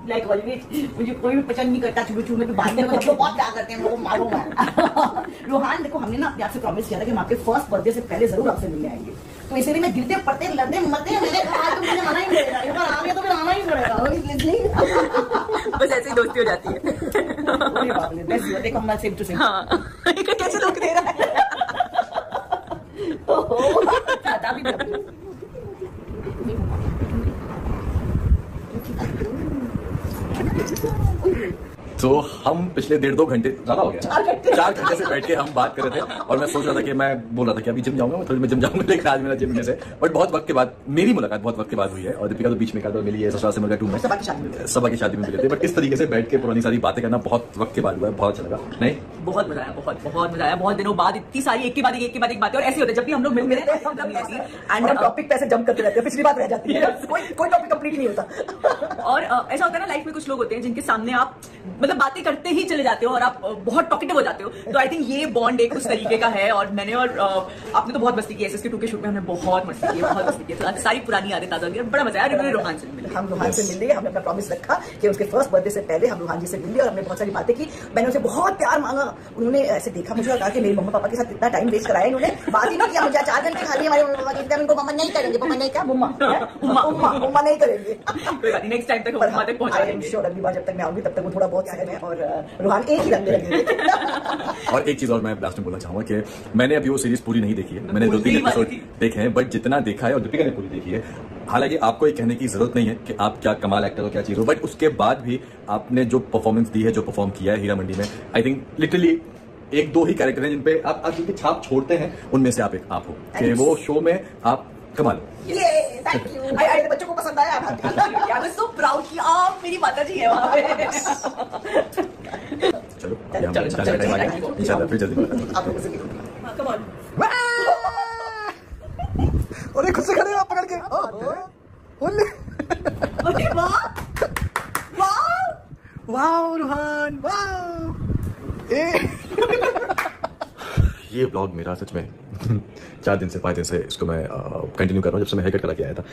Like always मुझे कोई भी पसंद नहीं करता, छू में तो बाद में हम लोग बहुत प्यार करते हैं, हम लोग मारूंगा। रोहान देखो, हमने ना आपसे प्रॉमिस किया था कि हम आपके फर्स्ट बर्थडे से पहले जरूर आपसे मिलने आएंगे, तो इसीलिए मैं गिरते पड़ते लड़ते मरते मैंने कहा तो मुझे मना ही पड़ेगा, एक बार आ गया तो फिर आना ही पड़ेगा। बस ऐसी दोस्ती हो जाती है। देखो हम सेम टू सेम। हाँ कैसे धोखा दे रहा है। तो हम पिछले 1.5-2 घंटे ज्यादा हो गया 4 घंटे से बैठ के हम बात कर रहे थे, और मैं सोच रहा था कि मैं बोल रहा था कि अभी जिम जाऊंगा, मैं थोड़ी मैं जिम जाऊंगा, लेकिन आज मेरा जिम में से बट बहुत वक्त के बाद मेरी मुलाकात बहुत वक्त के बाद हुई है। और दीपिका तो बीच में मिली है, ससुराल से मिल गया 2 में, सबा की शादी में मिले थे, बट इस तरीके से बैठ के पुरानी सारी बातें करना बहुत वक्त के बाद हुआ है, बहुत अच्छा लगा। नहीं बहुत मजा आया, बहुत मजा आया, बहुत दिनों बाद इतनी सारी एक के बाद एक बातें, और ऐसे होता है जब भी हम लोग मिलते हैं एंड टॉपिक पे ऐसे जंप करते रहते हैं, पिछली बात रह जाती है, कोई टॉपिक कंप्लीट नहीं होता। और ऐसा होता है ना लाइफ में, कुछ लोग होते हैं जिनके सामने आप मतलब बातें करते ही चले जाते हो और आप बहुत टॉकेटिव हो जाते हो, तो आई थिंक ये बॉन्ड एक उस तरीके का है। और मैंने और आपने तो बहुत मस्ती की, SSK 2 के शूट में हमने बहुत मस्ती की, बहुत मस्ती की, तो सारी पुरानी यादें ताजा हुई, बड़ा मजा आया। रोहान से मिले, हम रोहान से मिले, हमने अपना प्रॉमिस रखा कि उसके फर्स्ट बर्थडे से पहले हम रोहान जी से मिले, और हमने बहुत सारी बातें की, मैंने उनसे बहुत प्यार मांगा, उन्होंने ऐसे देखा मुझे और कहा कि मेरे मम्मा पापा के साथ इतना टाइम वेस्ट कराया इन्होंने, बात ही नहीं किया, मुझे 4 घंटे खाली हमारे मम्मा पापा के, उनको मम्मा नहीं करेंगे, मम्मा नहीं क्या मम्मा नहीं करेंगे, कोई बात नहीं, नेक्स्ट टाइम तक मम्मा तक पहुंचाएंगे श्योर। अगली बार जब तक मैं आऊंगी तब तक वो थोड़ा बहुत सहम है, और रोहान एक ही रंग में लगे। और एक चीज और मैं लास्ट में बोलना चाहूंगा कि मैंने अभी वो सीरीज पूरी नहीं देखी है, मैंने 2-3 एपिसोड देखे हैं, बट जितना देखा है, और दीपिका ने पूरी देखी है, हालांकि आपको ये कहने की जरूरत नहीं है कि आप क्या कमाल एक्टर हो, क्या चीज हो, बट उसके बाद भी आपने जो परफॉर्मेंस दी है, जो परफॉर्म किया है हीरा मंडी में, I think literally 1-2 he character हैं जिनपे आप जिनकी छाप छोड़ते हैं, उनमें से आप एक आप हो कि वो शो में आप कमाल। थैंक यू, बच्चों को पसंद आया। आई वाज सो प्राउड कि आप मेरी माता जी है वहां पे। चलो इंशाल्लाह फिर जल्दी कम ऑन। अरे खुद से खड़े हो पकड़ के, वाह रोहान, वाह। ये ब्लॉग मेरा सच में 4 दिन से 5 दिन से इसको मैं कंटिन्यू कर रहा हूँ, जब से मैं हेयर कट करा के आया था,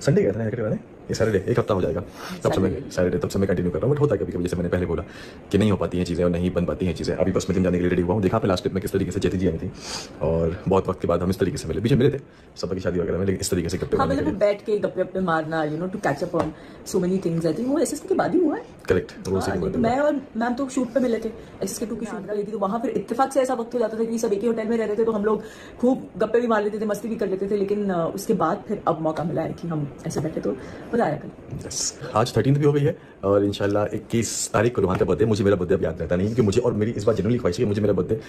संडे गया था हेयर कट कराने, ये सैटरडे 1 हफ्ता हो जाएगा, तब से मैं कंटिन्यू कर रहा हूँ। बट होता है कभी-कभी, जैसे मैंने पहले बोला कि नहीं हो पाती हैं चीज़ें और नहीं बन पाती हैं चीज़ें। अभी बस मैं जिम जाने के लिए रेडी हुआ हूँ, देखा पे लास्ट ट्रिप में किस तरीके से जेती जी आई थी, और बहुत वक्त के बाद हम इस तरीके से मिले, बीच में मिले थे सबकी शादी वगैरह में, लेकिन इस तरीके से गप्पे बैठ के गप्पे मारना, you know, to catch up on so many things, I think वो SSK के बाद ही हुआ है। करेक्ट, मैं और मैम तो शूट पे मिले थे, SSK 2 की शूट कर रही थी, तो वहाँ फिर इत्तेफाक से ऐसा वक्त हो जाता था कि सब एक ही होटल में रहते थे, तो हम लोग खूब गप्पे भी मार लेते थे, मस्ती भी कर लेते थे, लेकिन उसके बाद फिर अब मौका मिला है कि हम ऐसे बैठे, तो मजा आया। आज 13th भी हो गई है, और इंशाल्लाह 21 तारीख को रोहान का बर्थडे। मुझे मेरा बर्थडे अब याद रहता नहीं, क्योंकि मुझे और मेरी इस बार जनरली ख्वाहिश है कि मुझे मेरा बर्थडे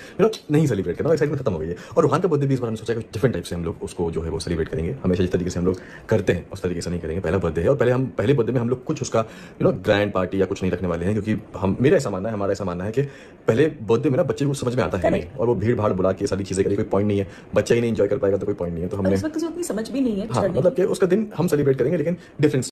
नहीं सेलिब्रेट करना, एक्साइटमेंट खत्म हो गई है। और रोहान का बर्थडे भी इस बार हमने सोचा कि डिफरेंट टाइप से हम लोग उसको जो है वो सेलिब्रेट करेंगे। हमेशा जिस तरीके से हम लोग करते हैं उस तरीके से नहीं करेंगे, पहला बर्थडे है, और पहले बर्थडे में हम लोग कुछ उसका ग्रैंड पार्टी या कुछ नहीं रखने वाले हैं, क्योंकि मेरा ऐसा मानना है, हमारा ऐसा मानना है कि पहले बर्थडे में ना बच्चे को समझ में आता है नहीं, और वो भीड़ भाड़ बुला के सारी चीजें करें, कोई पॉइंट नहीं है, बच्चा ही नहीं एंजॉय कर पाएगा तो कोई पॉइंट नहीं है। तो हमने वक्त उतनी समझ भी नहीं है, हाँ, मतलब कि उसका दिन हम सेलिब्रेट करेंगे, लेकिन डिफरेंट